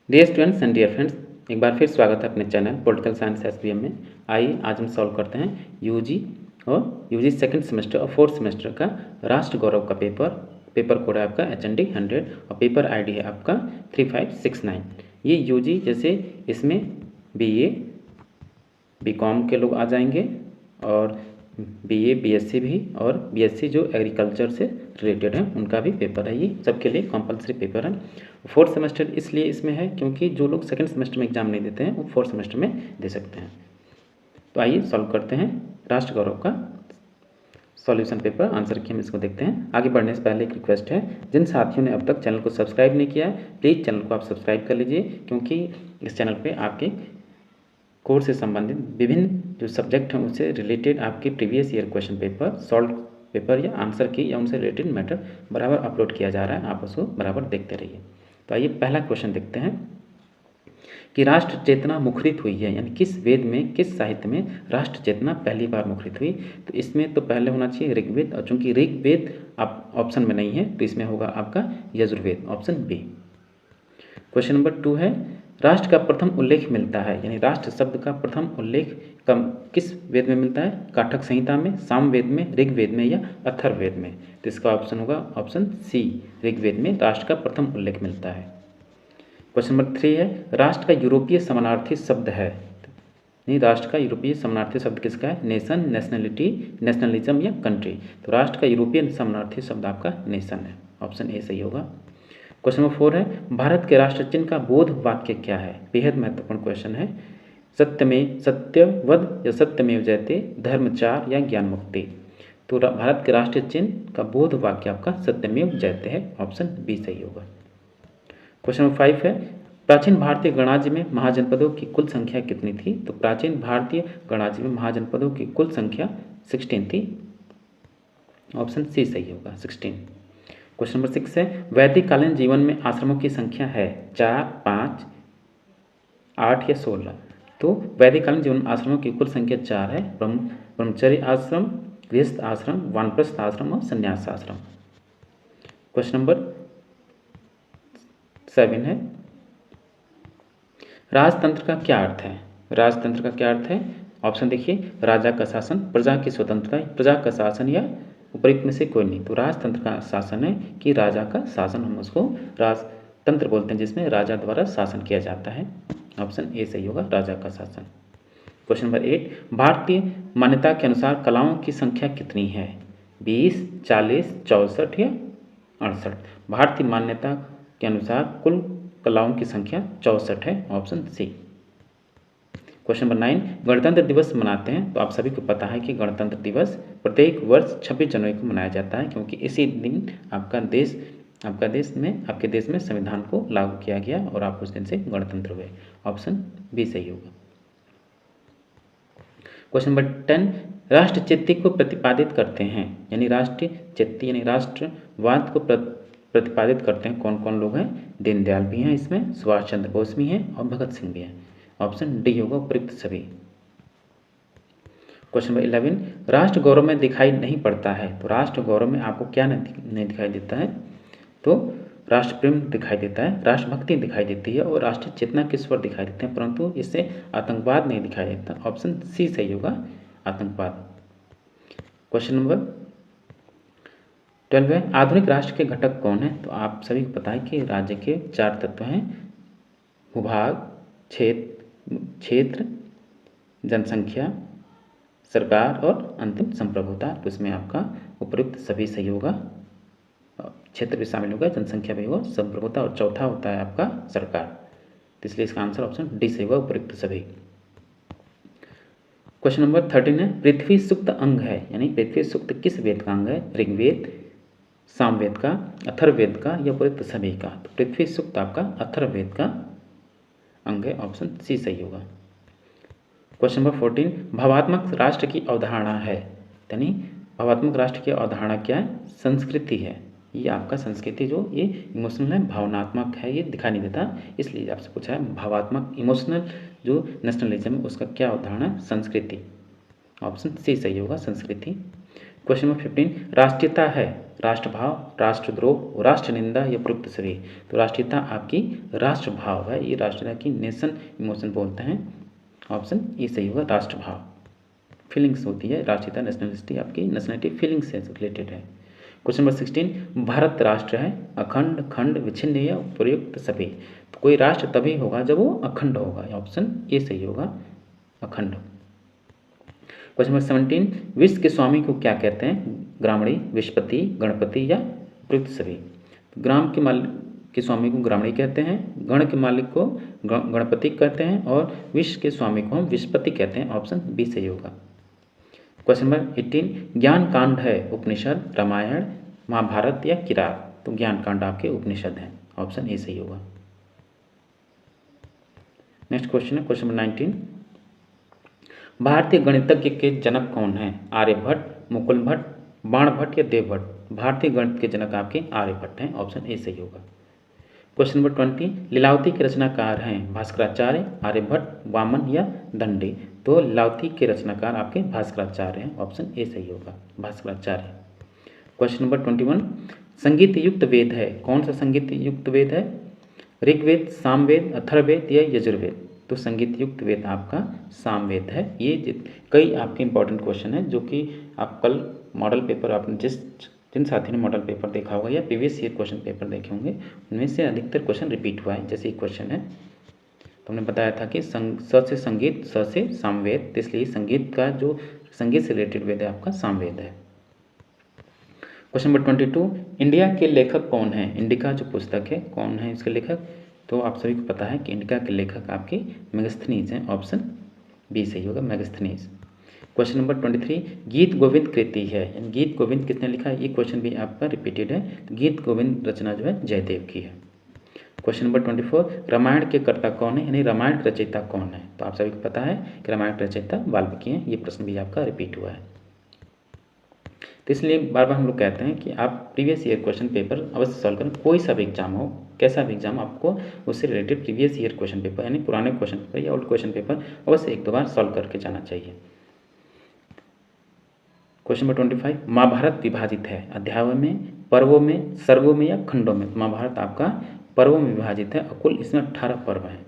Dear students and dear friends, एक बार फिर स्वागत है अपने चैनल पॉलिटिकल साइंस एसबीएम में। आइए आज हम सॉल्व करते हैं यूजी सेकंड सेमेस्टर और फोर्थ सेमेस्टर का राष्ट्र गौरव का पेपर कोड है आपका HND 100 और पेपर आईडी है आपका 3569। ये यूजी जैसे इसमें BA BCom के लोग आ जाएंगे और BA BSc भी और BSc जो एग्रीकल्चर से रिलेटेड है उनका भी पेपर है। ये सबके लिए कंपलसरी पेपर है। फोर्थ सेमेस्टर इसलिए इसमें है क्योंकि जो लोग सेकंड सेमेस्टर में एग्जाम नहीं देते हैं वो फोर्थ सेमेस्टर में दे सकते हैं। तो आइए सॉल्व करते हैं राष्ट्र गौरव का सॉल्यूशन पेपर आंसर की हम इसको देखते हैं। आगे बढ़ने से पहले एक रिक्वेस्ट है, जिन साथियों ने अब तक चैनल को सब्सक्राइब नहीं किया है प्लीज़ चैनल को आप सब्सक्राइब कर लीजिए, क्योंकि इस चैनल पर आपके कोर्स से संबंधित विभिन्न जो सब्जेक्ट हैं उनसे रिलेटेड आपके previous year question paper, solve paper या आंसर की या उनसे रिलेटेड मैटर बराबर अपलोड किया जा रहा है। आप उसको बराबर देखते रहिए। तो आइए पहला क्वेश्चन देखते हैं कि राष्ट्र चेतना मुखरित हुई है, यानी किस वेद में, किस साहित्य में राष्ट्र चेतना पहली बार मुखरित हुई। तो इसमें तो पहले होना चाहिए ऋग्वेद, और चूंकि ऋग्वेद आप ऑप्शन में नहीं है तो इसमें होगा आपका Yajurveda, option B. Question number 2 है, राष्ट्र का प्रथम उल्लेख मिलता है, यानी राष्ट्र शब्द का प्रथम उल्लेख किस वेद में मिलता है। काठक संहिता में, सामवेद में, ऋग्वेद में या अथर्ववेद में। तो इसका ऑप्शन होगा ऑप्शन सी, ऋग्वेद में राष्ट्र का प्रथम उल्लेख मिलता है। क्वेश्चन नंबर 3 है, राष्ट्र का यूरोपीय समानार्थी शब्द है, नहीं राष्ट्र का यूरोपीय समानार्थी शब्द किसका है। नेशन, नेशनलिटी, नेशनलिज्म या कंट्री। तो राष्ट्र का यूरोपीय समानार्थी शब्द आपका नेशन है, ऑप्शन ए सही होगा। क्वेश्चन नंबर 4 है, भारत के राष्ट्र चिन्ह का बोध वाक्य क्या है। बेहद महत्वपूर्ण क्वेश्चन है। सत्यवद या सत्यमेव जयते, धर्मचार या ज्ञान मुक्ति। तो भारत के राष्ट्रीय चिन्ह का बोध वाक्य आपका सत्यमेव जयते है, ऑप्शन बी सही होगा। क्वेश्चन नंबर 5 है, प्राचीन भारतीय गणराज्य में महाजनपदों की कुल संख्या कितनी थी। तो प्राचीन भारतीय गणराज्य में महाजनपदों की कुल संख्या 16 थी, ऑप्शन सी सही होगा 16। क्वेश्चन नंबर 6 है, वैदिक कालीन जीवन में आश्रमों की संख्या है 4, 5, 8 या 16। तो वैदिक कालीन जीवन में आश्रमों की कुल संख्या 4 है। ब्रह्मचर्य आश्रम, गृहस्थ आश्रम, वानप्रस्थ आश्रम और संन्यास आश्रम। क्वेश्चन नंबर 7 है, राजतंत्र का क्या अर्थ है। राजतंत्र का क्या अर्थ है, ऑप्शन देखिए, राजा का शासन, प्रजा की स्वतंत्रता, प्रजा का शासन या उपयुक्त में से कोई नहीं। तो राजतंत्र का शासन है कि राजा का शासन, हम उसको राजतंत्र बोलते हैं जिसमें राजा द्वारा शासन किया जाता है, ऑप्शन ए सही होगा, राजा का शासन। क्वेश्चन नंबर 8, भारतीय मान्यता के अनुसार कलाओं की संख्या कितनी है। 20, 40, 64 या 68। भारतीय मान्यता के अनुसार कुल कलाओं की संख्या 64 है, ऑप्शन सी। क्वेश्चन नंबर 9, गणतंत्र दिवस मनाते हैं। तो आप सभी को पता है कि गणतंत्र दिवस प्रत्येक वर्ष 26 जनवरी को मनाया जाता है, क्योंकि इसी दिन आपके देश में संविधान को लागू किया गया और आप उस दिन से गणतंत्र हुए, ऑप्शन बी सही होगा। क्वेश्चन नंबर 10, राष्ट्र चित्ती को प्रतिपादित करते हैं, यानी राष्ट्रीय चित्ती यानी राष्ट्रवाद को प्रतिपादित करते हैं कौन कौन लोग हैं। दीनदयाल भी हैं इसमें, सुभाष चंद्र बोस भी हैं और भगत सिंह भी हैं, ऑप्शन डी होगा उपयुक्त सभी। क्वेश्चन नंबर 11, राष्ट्र गौरव में दिखाई नहीं पड़ता है। तो राष्ट्र गौरव में आपको क्या नहीं दिखाई देता है। तो राष्ट्र प्रेम दिखाई देता है, राष्ट्रभक्ति दिखाई देती है और राष्ट्रीय चेतना के स्वर दिखाई देते हैं, परंतु इससे आतंकवाद नहीं दिखाई देता, ऑप्शन सी सही होगा, आतंकवाद। क्वेश्चन नंबर 12 है, आधुनिक राष्ट्र के घटक कौन है। तो आप सभी को पता है कि राज्य के 4 तत्व हैं, भूभाग, क्षेत्र, जनसंख्या, सरकार और अंतिम संप्रभुता। तो इसमें आपका उपयुक्त सभी सही होगा, क्षेत्र भी शामिल होगा, जनसंख्या भी होगा, संप्रभुता और चौथा होता है आपका सरकार। तो इसलिए इसका आंसर ऑप्शन डी सही होगा, उपयुक्त सभी। क्वेश्चन नंबर 13 है, पृथ्वी सूक्त अंग है, यानी पृथ्वी सूक्त किस वेद का अंग है। ऋग्वेद, सामवेद का, अथर्ववेद का या उपयुक्त सभी का। तो पृथ्वी सूक्त आपका अथर्ववेद का अंग है, ऑप्शन सी सही होगा। क्वेश्चन नंबर 14, भावात्मक राष्ट्र की अवधारणा है, यानी भावात्मक राष्ट्र की अवधारणा क्या है। संस्कृति है, ये आपका संस्कृति जो ये इमोशनल है, भावनात्मक है, ये दिखाई नहीं देता, इसलिए आपसे पूछा है भावात्मक इमोशनल जो नेशनलिज्म है उसका क्या अवधारणा, संस्कृति, ऑप्शन सी सही होगा, संस्कृति। क्वेश्चन नंबर 15, राष्ट्रीयता है, राष्ट्रभाव, राष्ट्रद्रोह, राष्ट्र निंदा या प्रयुक्त सभी। तो राष्ट्रीयता आपकी राष्ट्रभाव है, ये राष्ट्रीयता की नेशन इमोशन बोलते हैं। ऑप्शन ए सही होगा, राष्ट्रभाव। फीलिंग्स होती है राष्ट्रीयता, नेशनलिटी आपकी नेशनलिटी फीलिंग से रिलेटेड है। क्वेश्चन नंबर 16, भारत राष्ट्र है अखंड, खंड, विच्छिन्न या प्रयुक्त सभी। तो कोई राष्ट्र तभी होगा जब वो अखंड होगा, ऑप्शन ए सही होगा, अखंड। क्वेश्चन नंबर 17, विश्व के स्वामी को क्या कहते हैं? ग्रामणी, विश्वपति, गणपति या प्रयुक्त सभी। ग्राम के मालिक के स्वामी को ग्रामणी कहते हैं, गण के मालिक को गणपति कहते हैं और विश्व के स्वामी को हम विश्वपति कहते हैं। ऑप्शन बी सही होगा। क्वेश्चन नंबर 18, ज्ञान कांड है उपनिषद, रामायण, महाभारत या किरात। तो ज्ञान कांड आपके उपनिषद हैं, ऑप्शन ए सही होगा। नेक्स्ट क्वेश्चन है क्वेश्चन नंबर 19, भारतीय गणितज्ञ के जनक कौन है? आर्यभट्ट, मुकुल भट्ट, बाणभट्ट या देवभट्ट। भारतीय गणित के जनक आपके आर्यभट्ट हैं, ऑप्शन ए सही होगा। क्वेश्चन नंबर 20, लीलावती के रचनाकार हैं भास्कराचार्य, आर्यभट्ट, वामन या दंडी। तो लीलावती के रचनाकार आपके भास्कराचार्य हैं, ऑप्शन ए सही होगा, भास्कराचार्य। क्वेश्चन नंबर 21, संगीत युक्त वेद है, कौन सा संगीत युक्त वेद है? ऋग्वेद, सामवेद, अथर्ववेद या यजुर्वेद। तो संगीत युक्त वेद आपका सामवेद है। ये कई आपके इंपॉर्टेंट क्वेश्चन हैं जो कि आप कल मॉडल पेपर आपने जिन साथी ने मॉडल पेपर देखा होगा या प्रीवियस ईयर क्वेश्चन पेपर देखे होंगे उनमें से अधिकतर क्वेश्चन रिपीट हुआ है। जैसे एक क्वेश्चन है, तो हमने बताया था कि स से संगीत, स से सामवेद, तो इसलिए संगीत का जो संगीत से रिलेटेड वेद है आपका सामवेद है। क्वेश्चन नंबर 22, इंडिया के लेखक कौन है? इंडिका जो पुस्तक है, कौन है इसके लेखक? तो आप सभी को पता है कि इंडिका के लेखक आपके मेगास्थनीज हैं, ऑप्शन बी सही होगा, मेगास्थनीज। क्वेश्चन नंबर 23, गीत गोविंद कृति है, यानी गीत गोविंद किसने लिखा है? ये क्वेश्चन भी आपका रिपीटेड है। तो गीत गोविंद रचना जो है जयदेव की है। क्वेश्चन नंबर 24, रामायण के कर्ता कौन है, यानी रामायण के रचयिता कौन है? तो आप सभी को पता है कि रामायण के रचयिता वाल्मीकि हैं। ये प्रश्न भी आपका रिपीट हुआ है। तो इसलिए बार बार हम लोग कहते हैं कि आप प्रीवियस ईयर क्वेश्चन पेपर अवश्य सॉल्व करें। कोई सा भी एग्जाम हो, कैसा भी एग्जाम, आपको उससे related previous year question paper यानी पुराने क्वेश्चन पेपर या ओल्ड क्वेश्चन पेपर अवश्य एक दो बार सॉल्व करके जाना चाहिए। क्वेश्चन नंबर 25, महाभारत विभाजित है अध्यायों में, पर्वों में, सर्गों में या खंडों में। तो महाभारत आपका पर्वों में विभाजित है और कुल इसमें 18 पर्व हैं।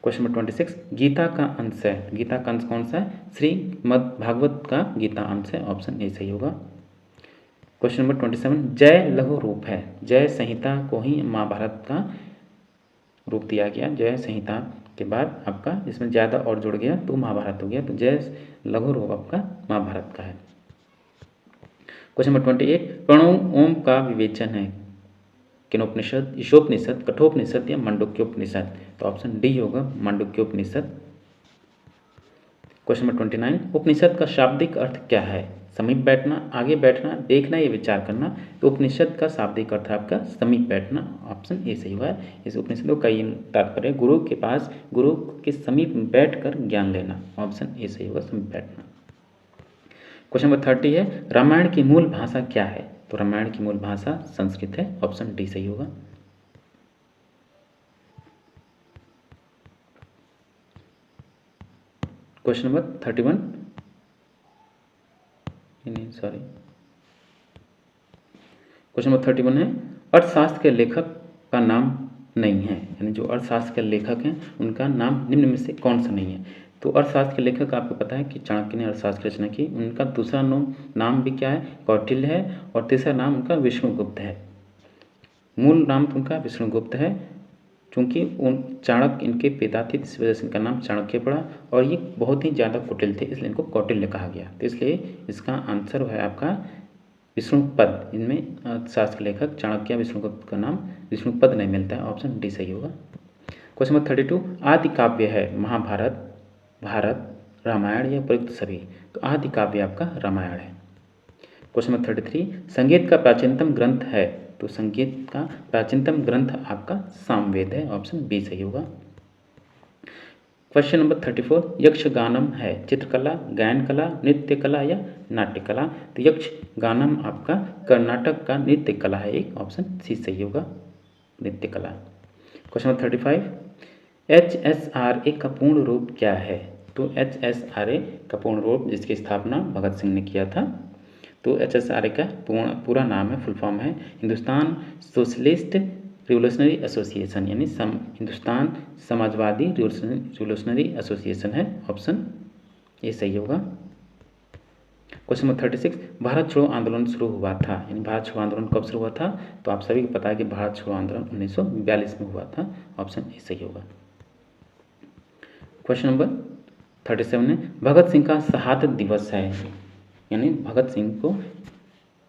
क्वेश्चन नंबर 26, गीता का अंश है, गीता का अंश कौन सा है? श्रीमद् भागवत का गीता अंश है, ऑप्शन ए सही होगा। क्वेश्चन नंबर 27, जय लघु रूप है, जय संहिता को ही महाभारत का रूप दिया गया। जय संहिता के बाद आपका इसमें ज़्यादा और जुड़ गया तो महाभारत हो गया। तो जय लघु रूप आपका महाभारत का है। क्वेश्चन नंबर 28, प्रणव ओम का विवेचन है किनोपनिषद, ईशोपनिषद, कठोपनिषद या मांडुक्योपनिषद। तो ऑप्शन डी होगा, मांडुक्योपनिषद। क्वेश्चन नंबर 29, उपनिषद का शाब्दिक अर्थ क्या है? समीप बैठना, आगे बैठना, देखना या विचार करना। तो उपनिषद का शाब्दिक अर्थ है आपका समीप बैठना, ऑप्शन ए सही हुआ है। इस उपनिषदों का ये तात्पर्य गुरु के पास, गुरु के समीप बैठकर ज्ञान लेना, ऑप्शन ए सही होगा, समीप बैठना। क्वेश्चन नंबर 30 है, रामायण की मूल भाषा क्या है? तो रामायण की मूल भाषा संस्कृत है, ऑप्शन डी सही होगा। Question number 31, sorry, question number 31 है, अर्थशास्त्र के लेखक का नाम नहीं है, यानी जो अर्थशास्त्र के लेखक हैं उनका नाम निम्न में से कौन सा नहीं है? तो अर्थशास्त्र के लेखक आपको पता है कि चाणक्य ने अर्थशास्त्र की रचना की। उनका दूसरा नाम भी क्या है? कौटिल्य है, और तीसरा नाम उनका विष्णुगुप्त है। मूल नाम तो उनका विष्णुगुप्त है, क्योंकि उन चाणक्य इनके पिता थे, इस वजह से इनका नाम चाणक्य पड़ा, और ये बहुत ही ज़्यादा कुटिल थे, इसलिए इनको कौटिल्य कहा गया। तो इसलिए इसका आंसर है आपका विष्णुपद। इनमें अर्थशास्त्र के लेखक चाणक्य, विष्णुगुप्त का नाम विष्णुपद नहीं मिलता है, ऑप्शन डी सही होगा। क्वेश्चन नंबर 32, आदि काव्य है महाभारत, भारत, रामायण या प्रयुक्त सभी। तो आदि काव्य आपका रामायण है। क्वेश्चन नंबर 33, संगीत का प्राचीनतम ग्रंथ है। तो संगीत का प्राचीनतम ग्रंथ आपका सामवेद है, ऑप्शन बी सही होगा। क्वेश्चन नंबर 34, यक्षगानम है चित्रकला, गायन कला, नृत्य कला या नाट्य कला। तो यक्षगानम आपका कर्नाटक का नृत्य कला है, एक, ऑप्शन सी सही होगा, नृत्य कला। क्वेश्चन नंबर 35, HSRA का पूर्ण रूप क्या है? तो HSRA का पूर्ण रूप, जिसकी स्थापना भगत सिंह ने किया था, तो HSRA का पूरा नाम है, फुल फॉर्म है हिंदुस्तान सोशलिस्ट रिवोल्यूशनरी एसोसिएशन, यानी हिंदुस्तान समाजवादी रिवोल्यूशनरी एसोसिएशन है। ऑप्शन ये सही होगा। क्वेश्चन नंबर 36, भारत छोड़ो आंदोलन शुरू हुआ था, यानी भारत छोड़ो आंदोलन कब शुरू हुआ था? तो आप सभी को पता है कि भारत छोड़ो आंदोलन 1942 में हुआ था। ऑप्शन ए सही होगा। क्वेश्चन नंबर 37 है, भगत सिंह का शहादत दिवस है, यानी भगत सिंह को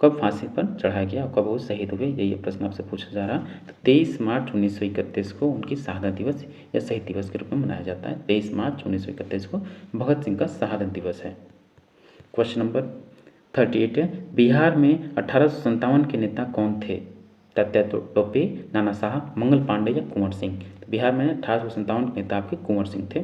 कब फांसी पर चढ़ाया गया और कब वो शहीद हुए, यही प्रश्न आपसे पूछा जा रहा है। तो 23 मार्च 1931 को उनकी शहादत दिवस या शहीद दिवस के रूप में मनाया जाता है। 23 मार्च 1931 को भगत सिंह का शहादत दिवस है। क्वेश्चन नंबर 38 है, बिहार में 1857 के नेता कौन थे? तात्या टोपे, नाना साहब, मंगल पांडे या कुंवर सिंह? तो बिहार में 1857 के नेता आपके कुंवर सिंह थे।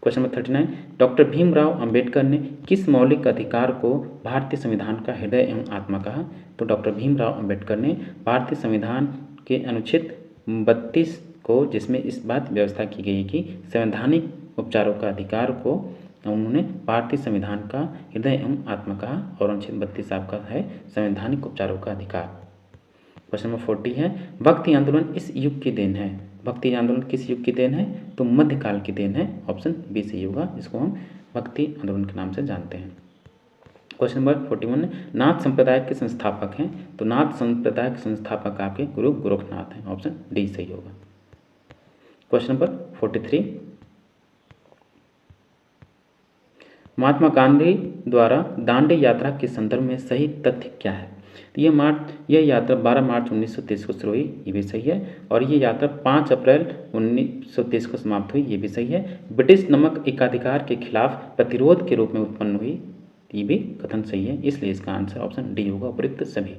Question number 39, doctor Bhimrao Ambedkar ने किस मौलिक अधिकार को भारतीय संविधान का हृदय एवं आत्मा कहा? तो डॉक्टर भीमराव अंबेडकर ने भारतीय संविधान के अनुच्छेद 32 को, जिसमें इस बात व्यवस्था की गई कि संवैधानिक उपचारों का अधिकार को उन्होंने भारतीय संविधान का हृदय एवं आत्मा कहा, और अनुच्छेद 32 आपका है संवैधानिक उपचारों का अधिकार। क्वेश्चन नंबर 40 है, भक्ति आंदोलन इस युग की देन है। भक्ति आंदोलन किस युग की देन है? तो मध्यकाल की देन है। ऑप्शन बी सही होगा, इसको हम भक्ति आंदोलन के नाम से जानते हैं। क्वेश्चन नंबर 41 है, नाथ संप्रदाय के संस्थापक हैं। तो नाथ संप्रदाय के संस्थापक आपके गुरु गोरखनाथ हैं। ऑप्शन डी सही होगा। क्वेश्चन नंबर 43, महात्मा गांधी द्वारा दांडी यात्रा के संदर्भ में सही तथ्य क्या है? तो यह यात्रा 12 मार्च 1923 को शुरू हुई, ये भी सही है। और ये यात्रा 5 अप्रैल 1923 को समाप्त हुई, ये भी सही है। ब्रिटिश नमक एकाधिकार के खिलाफ प्रतिरोध के रूप में उत्पन्न हुई, ये भी कथन सही है, इसलिए इसका आंसर ऑप्शन डी होगा, उपयुक्त सभी।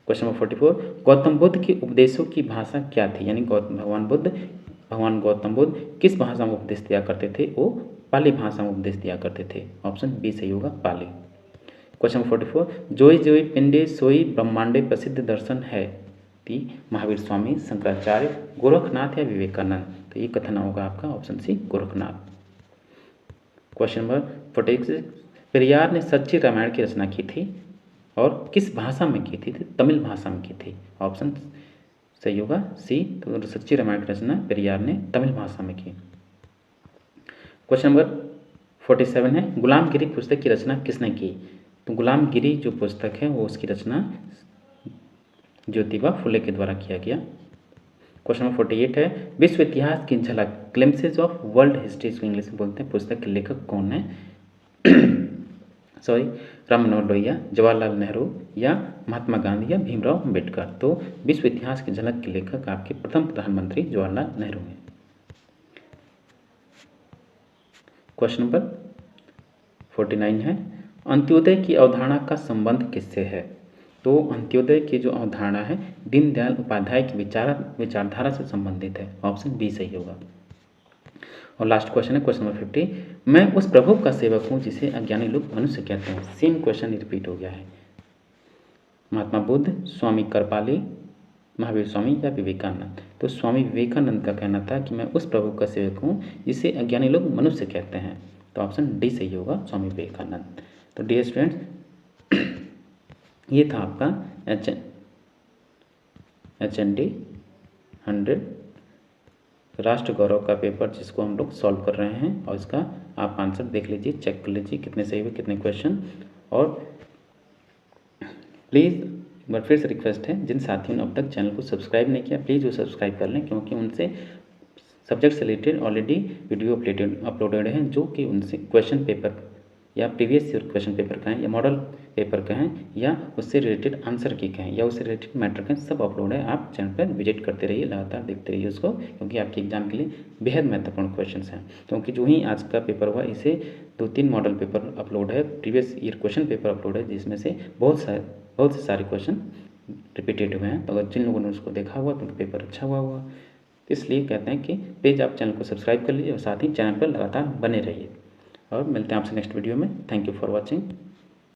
क्वेश्चन नंबर 44, गौतम बुद्ध के उपदेशों की भाषा क्या थी? यानी भगवान गौतम बुद्ध किस भाषा में उपदेश दिया करते थे? वो पाली भाषा में उपदेश दिया करते थे। ऑप्शन बी सही होगा, पाली। क्वेश्चन नंबर 44, जोई जोई पिंडे सोई ब्रह्मांडे प्रसिद्ध दर्शन है ती महावीर स्वामी, शंकराचार्य, गोरखनाथ या विवेकानंद? तो ये कथन होगा आपका option C, Gorakhnath. Question number 46, Periyar ने सच्ची रामायण की रचना की थी और किस भाषा में की थी? तमिल भाषा में की थी। ऑप्शन सही होगा सी, तो सच्ची रामायण की रचना पेरियार ने तमिल भाषा में की। क्वेश्चन नंबर 47 है, गुलामगिरी पुस्तक की रचना किसने की? तो गुलामगिरी जो पुस्तक है वो उसकी रचना ज्योतिबा फुले के द्वारा किया गया। क्वेश्चन नंबर 48 है, विश्व इतिहास की झलक ग्लिम्पसेस ऑफ वर्ल्ड हिस्ट्री, इसको इंग्लिश में बोलते हैं, पुस्तक के लेखक कौन है? सॉरी, राम मनोहर लोहिया, जवाहरलाल नेहरू या महात्मा गांधी या भीमराव अंबेडकर? तो विश्व इतिहास की झलक के लेखक आपके प्रथम प्रधानमंत्री जवाहरलाल नेहरू हैं। क्वेश्चन नंबर 49 है, अंत्योदय की अवधारणा का संबंध किससे है? तो अंत्योदय की जो अवधारणा है दीनदयाल उपाध्याय की विचारधारा से संबंधित है। ऑप्शन बी सही होगा। और लास्ट क्वेश्चन है क्वेश्चन नंबर 50, मैं उस प्रभु का सेवक हूँ जिसे अज्ञानी लोग मनुष्य कहते हैं। सेम क्वेश्चन रिपीट हो गया है। महात्मा बुद्ध, स्वामी कृपाली, महावीर स्वामी या विवेकानंद? तो स्वामी विवेकानंद का कहना था कि मैं उस प्रभु का सेवक हूँ जिसे अज्ञानी लोग मनुष्य कहते हैं। तो ऑप्शन डी सही होगा, स्वामी विवेकानंद। तो डियर स्टूडेंट्स, ये था आपका HND 100 राष्ट्र गौरव का पेपर, जिसको हम लोग सॉल्व कर रहे हैं। और इसका आप आंसर देख लीजिए, चेक कर लीजिए कितने सही हुए, कितने क्वेश्चन। और प्लीज़ एक बार फिर से रिक्वेस्ट है, जिन साथियों ने अब तक चैनल को सब्सक्राइब नहीं किया प्लीज़ वो सब्सक्राइब कर लें, क्योंकि उनसे सब्जेक्ट से रिलेटेड ऑलरेडी वीडियो अपलोडेड हैं, जो कि उनसे क्वेश्चन पेपर या प्रीवियस ईयर क्वेश्चन पेपर कहें या मॉडल पेपर कहें या उससे रिलेटेड आंसर की कहें या उससे रिलेटेड मैटर कहें, सब अपलोड है। आप चैनल पर विजिट करते रहिए, लगातार देखते रहिए उसको, क्योंकि आपके एग्जाम के लिए बेहद महत्वपूर्ण क्वेश्चन हैं। क्योंकि जो ही आज का पेपर हुआ, इसे 2-3 मॉडल पेपर अपलोड है, previous year question paper upload है, जिसमें से बहुत से सारे क्वेश्चन रिपीटेड हुए हैं। तो अगर जिन लोगों ने उसको देखा हुआ तो उनका पेपर अच्छा हुआ, इसलिए कहते हैं कि प्लीज़ आप चैनल को सब्सक्राइब कर लीजिए और साथ ही चैनल पर लगातार बने रहिए। और मिलते हैं आपसे नेक्स्ट वीडियो में। Thank you for watching.